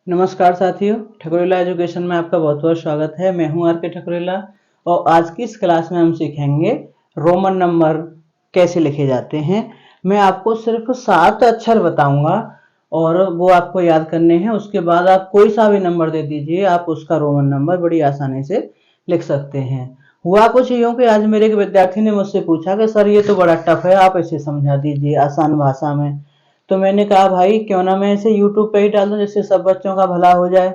नमस्कार साथियों, ठकुरीला एजुकेशन में आपका बहुत बहुत स्वागत है। मैं हूं आर के ठकुरीला और आज की इस क्लास में हम सीखेंगे रोमन नंबर कैसे लिखे जाते हैं। मैं आपको सिर्फ 7 अक्षर बताऊंगा और वो आपको याद करने हैं। उसके बाद आप कोई सा भी नंबर दे दीजिए, आप उसका रोमन नंबर बड़ी आसानी से लिख सकते हैं। हुआ कुछ यूं कि आज मेरे एक विद्यार्थी ने मुझसे पूछा कि सर ये तो बड़ा टफ है, आप इसे समझा दीजिए आसान भाषा में। तो मैंने कहा भाई क्यों ना मैं इसे YouTube पे ही डाल दूं जिससे सब बच्चों का भला हो जाए।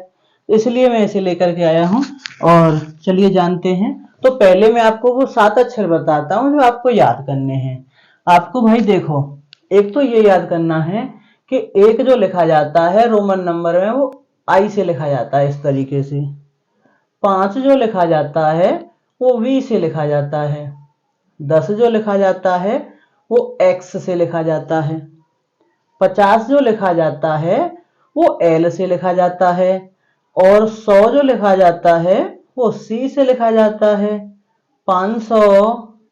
इसलिए मैं इसे लेकर के आया हूं और चलिए जानते हैं। तो पहले मैं आपको वो 7 अक्षर बताता हूं जो आपको याद करने हैं। आपको भाई देखो, एक तो ये याद करना है कि एक जो लिखा जाता है रोमन नंबर में वो आई से लिखा जाता है इस तरीके से। 5 जो लिखा जाता है वो वी से लिखा जाता है। 10 जो लिखा जाता है वो एक्स से लिखा जाता है। 50 जो लिखा जाता है वो एल से लिखा जाता है और 100 जो लिखा जाता है वो सी से लिखा जाता है। 500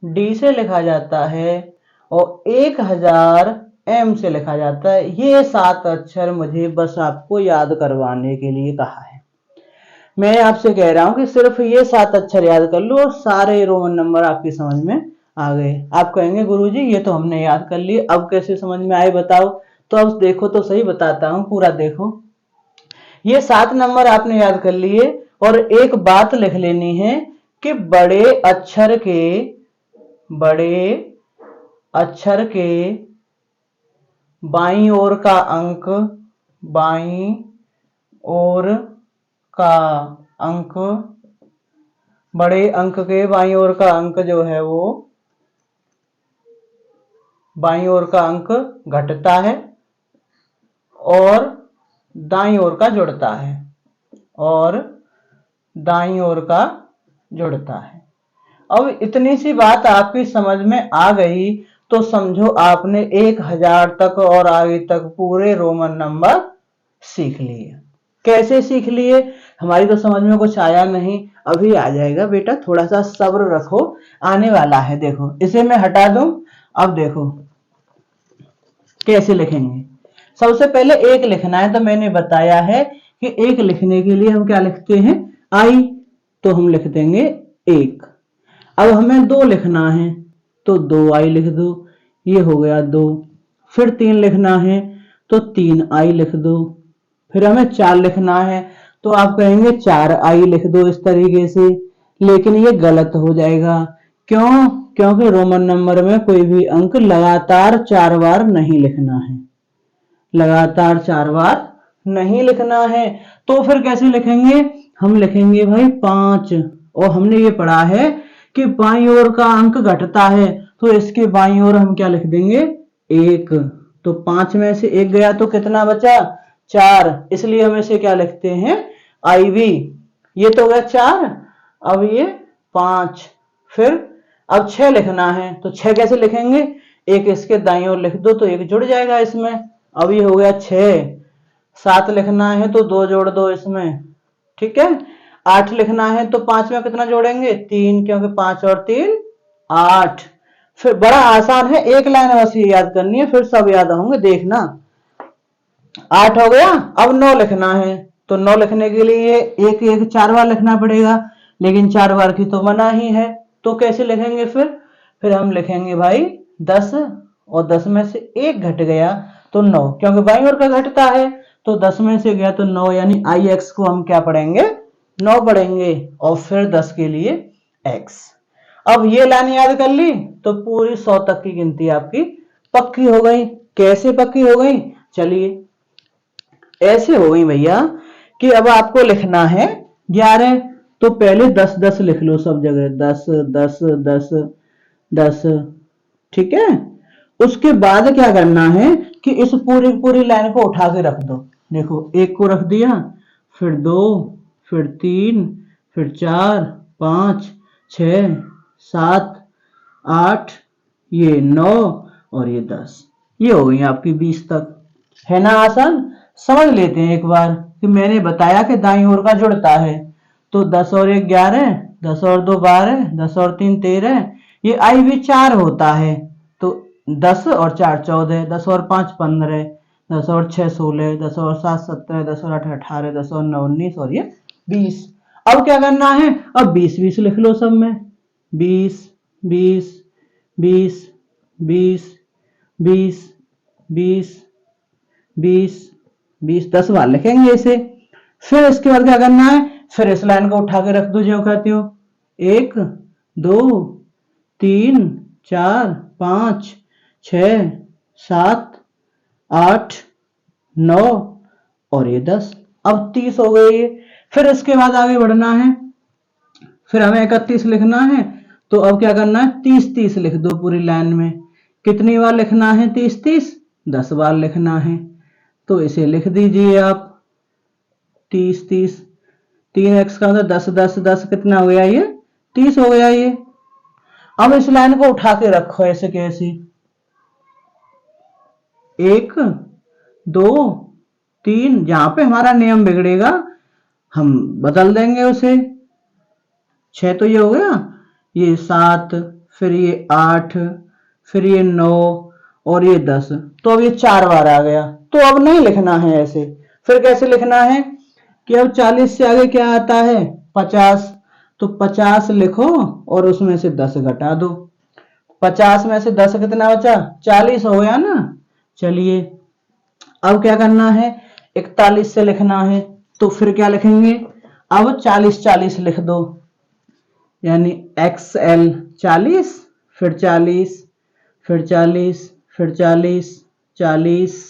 डी से लिखा जाता है और 1000 एम से लिखा जाता है। ये 7 अक्षर मुझे बस आपको याद करवाने के लिए कहा है। मैं आपसे कह रहा हूं कि सिर्फ ये 7 अक्षर याद कर लो और सारे रोमन नंबर आपकी समझ में आ गए। आप कहेंगे गुरुजी ये तो हमने याद कर लिए, अब कैसे समझ में आए बताओ। तो अब देखो तो सही, बताता हूं, पूरा देखो। ये 7 नंबर आपने याद कर लिए और एक बात लिख लेनी है कि बड़े अक्षर के बाईं ओर का अंक, बाईं ओर का अंक, बड़े अंक के बाईं ओर का अंक जो है वो बाईं ओर का अंक घटता है और दाईं ओर का जुड़ता है, और दाईं ओर का जुड़ता है। अब इतनी सी बात आपकी समझ में आ गई तो समझो आपने 1000 तक और आगे तक पूरे रोमन नंबर सीख लिए। कैसे सीख लिए? हमारी तो समझ में कुछ आया नहीं, अभी आ जाएगा बेटा, थोड़ा सा सब्र रखो, आने वाला है। देखो इसे मैं हटा दूं। अब देखो कैसे लिखेंगे। सबसे पहले एक लिखना है, तो मैंने बताया है कि एक लिखने के लिए हम क्या लिखते हैं, आई, तो हम लिख देंगे एक। अब हमें 2 लिखना है तो 2 आई लिख दो, ये हो गया 2। फिर 3 लिखना है तो 3 आई लिख दो। फिर हमें 4 लिखना है तो आप कहेंगे 4 आई लिख दो इस तरीके से, लेकिन ये गलत हो जाएगा। क्यों? क्योंकि रोमन नंबर में कोई भी अंक लगातार 4 बार नहीं लिखना है, लगातार 4 बार नहीं लिखना है। तो फिर कैसे लिखेंगे? हम लिखेंगे भाई 5, और हमने ये पढ़ा है कि बाईं ओर का अंक घटता है तो इसके बाईं ओर हम क्या लिख देंगे, 1। तो 5 में से 1 गया तो कितना बचा, 4। इसलिए हम इसे क्या लिखते हैं, आई वी। ये तो हो गया 4, अब ये 5। फिर अब 6 लिखना है तो 6 कैसे लिखेंगे, एक इसके दाईं ओर लिख दो तो एक जुड़ जाएगा इसमें। अब ये हो गया 6। 7 लिखना है तो 2 जोड़ दो इसमें, ठीक है। 8 लिखना है तो 5 में कितना जोड़ेंगे, 3, क्योंकि 5 और 3 8। फिर बड़ा आसान है, एक लाइन बस ये याद करनी है, फिर सब याद होंगे, देखना। 8 हो गया। अब 9 लिखना है तो 9 लिखने के लिए एक एक 4 बार लिखना पड़ेगा, लेकिन 4 बार की तो मना ही है। तो कैसे लिखेंगे फिर हम लिखेंगे भाई 10, और 10 में से 1 घट गया तो 9, क्योंकि बाईं ओर का घटता है। तो 10 में से गया तो 9, यानी आई एक्स को हम क्या पढ़ेंगे, 9 पढ़ेंगे, और फिर 10 के लिए एक्स। अब ये लाइन याद कर ली तो पूरी 100 तक की गिनती आपकी पक्की हो गई। कैसे पक्की हो गई, चलिए ऐसे हो गई भैया कि अब आपको लिखना है 11, तो पहले 10 10 लिख लो सब जगह, 10 10 10 10, ठीक है। उसके बाद क्या करना है कि इस पूरी पूरी लाइन को उठा के रख दो। देखो 1 को रख दिया, फिर 2, फिर 3, फिर 4, 5, 6, 7, 8, ये 9 और ये 10। ये हो गई आपकी 20 तक। है ना आसान? समझ लेते हैं एक बार कि मैंने बताया कि दाईं ओर का जुड़ता है। तो 10 और 1 11, 10 और 2 12, 10 और 3 13, ये आई भी 4 होता है तो 10 और 4 14, 10 और 5 15, 10 और 6 16, 10 और 7 17, 10 और 8 18, 10 और 9 19 और ये 20। अब क्या करना है, अब 20 20 लिख लो सब में, 20 20 20 20 20 20 20 20, 10 बार लिखेंगे इसे। फिर इसके बाद क्या करना है, फिर इस लाइन को उठा के रख दो जो कहती हो, 1 2 3 4 5 6 7 8 9 और ये 10। अब 30 हो गई है। फिर इसके बाद आगे बढ़ना है, फिर हमें 31 लिखना है, तो अब क्या करना है, 30 30 लिख दो पूरी लाइन में। कितनी बार लिखना है 30 30? 10 बार लिखना है। तो इसे लिख दीजिए आप 30 30, 3x का मतलब 10 10 10 कितना हो गया, ये 30 हो गया ये। अब इस लाइन को उठा के रखो ऐसे कैसे, 1 2 3, जहां पे हमारा नियम बिगड़ेगा हम बदल देंगे उसे। 6 तो ये हो गया, ये 7, फिर ये 8, फिर ये 9 और ये 10। तो अब ये 4 बार आ गया। तो अब नहीं लिखना है ऐसे, फिर कैसे लिखना है कि अब 40 से आगे क्या आता है, 50। तो 50 लिखो और उसमें से 10 घटा दो। 50 में से 10 कितना बचा, 40 हो गया ना। चलिए अब क्या करना है, 41 से लिखना है, तो फिर क्या लिखेंगे, अब 40 40 लिख दो, यानी XL 40, फिर 40, फिर 40, फिर 40 40।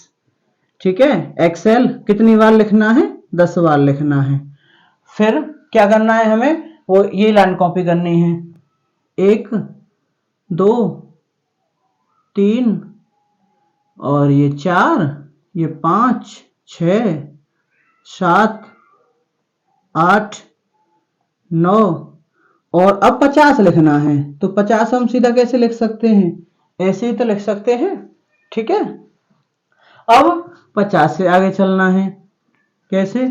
ठीक है, XL कितनी बार लिखना है, 10 बार लिखना है। फिर क्या करना है हमें, वो ये लाइन कॉपी करनी है, 1 2 3 और ये 4, ये 5 6 7 8 9 और अब 50 लिखना है। तो 50 हम सीधा कैसे लिख सकते हैं, ऐसे ही तो लिख सकते हैं। ठीक है, अब 50 से आगे चलना है, कैसे,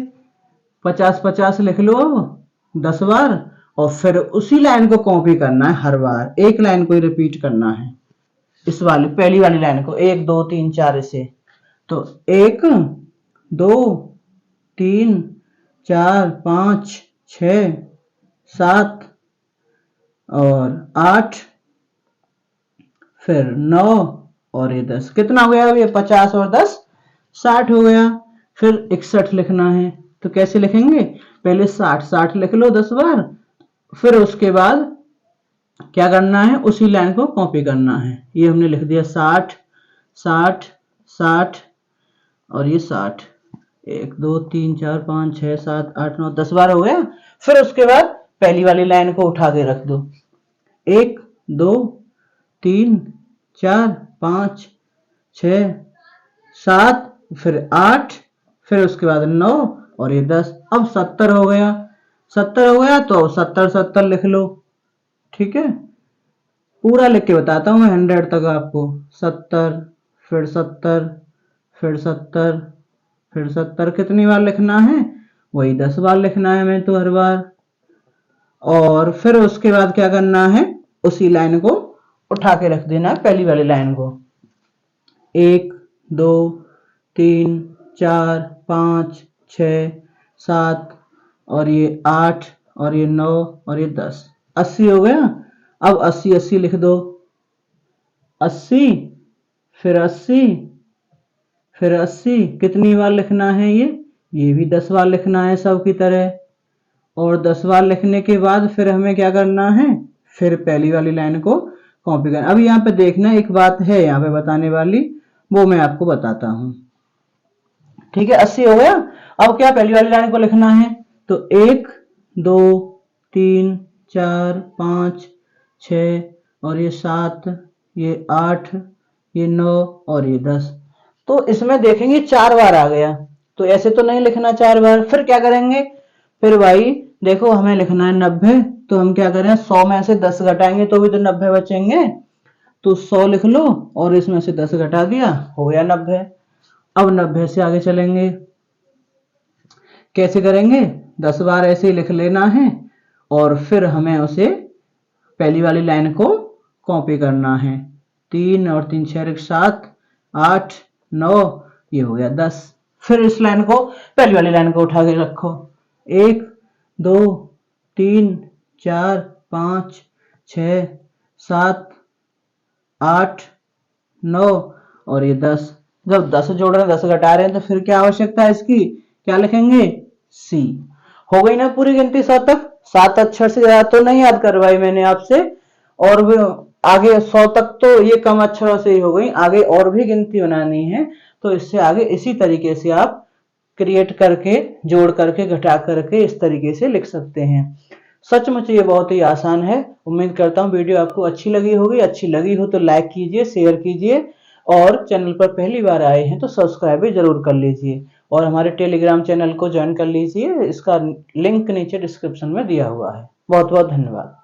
50 50 लिख लो अब 10 बार, और फिर उसी लाइन को कॉपी करना है, हर बार एक लाइन को ही रिपीट करना है, इस वाली पहली वाली लाइन को, 1 2 3 4 इसे। तो 1 2 3 4 5 6 7 और 8, फिर 9 और ये 10। कितना हो गया, ये 50 और 10 60 हो गया। फिर 61 लिखना है, तो कैसे लिखेंगे, पहले 60 60 लिख लो 10 बार, फिर उसके बाद क्या करना है, उसी लाइन को कॉपी करना है। ये हमने लिख दिया 60 60 60 और ये 60, 1 2 3 4 5 6 7 8 9 10 बार हो गया। फिर उसके बाद पहली वाली लाइन को उठा के रख दो, 1 2 3 4 5 6 7, फिर 8, फिर उसके बाद 9 और ये 10। अब 70 हो गया, 70 हो गया, तो 70 70 लिख लो। ठीक है, पूरा लिख के बताता हूँ मैं 100 तक आपको, 70 फिर 70 फिर 70 फिर 70, कितनी बार लिखना है, वही 10 बार लिखना है हमें तो हर बार। और फिर उसके बाद क्या करना है, उसी लाइन को उठा के रख देना है, पहली वाली लाइन को, 1 2 3 4 5 6 7 और ये 8 और ये 9 और ये 10, 80 हो गया। अब 80 80 लिख दो, 80 फिर 80 फिर 80, कितनी बार लिखना है, ये भी 10 बार लिखना है सब की तरह। और 10 बार लिखने के बाद फिर हमें क्या करना है, फिर पहली वाली लाइन को कॉपी करना। अब यहाँ पे देखना एक बात है यहाँ पे बताने वाली, वो मैं आपको बताता हूँ। ठीक है, 80 हो गया। अब क्या, पहली वाली लाइन को लिखना है, तो 1 2 3 4 5 6 और ये 7, ये 8, ये 9 और ये 10। तो इसमें देखेंगे 4 बार आ गया, तो ऐसे तो नहीं लिखना 4 बार। फिर क्या करेंगे, फिर भाई देखो हमें लिखना है 90, तो हम क्या करें, 100 में से 10 घटाएंगे तो भी तो 90 बचेंगे। तो 100 लिख लो और इसमें से 10 घटा दिया, हो गया 90। अब 90 से आगे चलेंगे, कैसे करेंगे, 10 बार ऐसे ही लिख लेना है और फिर हमें उसे पहली वाली लाइन को कॉपी करना है। 3 और 3 6 7 8 9 ये हो गया 10। फिर इस लाइन को पहली वाली लाइन को उठा के रखो, 1 2 3 4 5 6 7 8 9 और ये 10। जब 10 जोड़ रहे हैं 10 घटा रहे हैं तो फिर क्या आवश्यकता है इसकी, क्या लिखेंगे, सी। हो गई ना पूरी गिनती 100 तक। 7 अक्षर से ज्यादा तो नहीं याद करवाई मैंने आपसे, और भी आगे 100 तक तो ये कम अक्षरों से ही हो गई, आगे और भी गिनती बनानी है तो इससे आगे इसी तरीके से आप क्रिएट करके, जोड़ करके, घटा करके इस तरीके से लिख सकते हैं। सचमुच ये बहुत ही आसान है। उम्मीद करता हूँ वीडियो आपको अच्छी लगी होगी। अच्छी लगी हो तो लाइक कीजिए, शेयर कीजिए, और चैनल पर पहली बार आए हैं तो सब्सक्राइब भी जरूर कर लीजिए, और हमारे टेलीग्राम चैनल को ज्वाइन कर लीजिए। इसका लिंक नीचे डिस्क्रिप्शन में दिया हुआ है। बहुत बहुत धन्यवाद।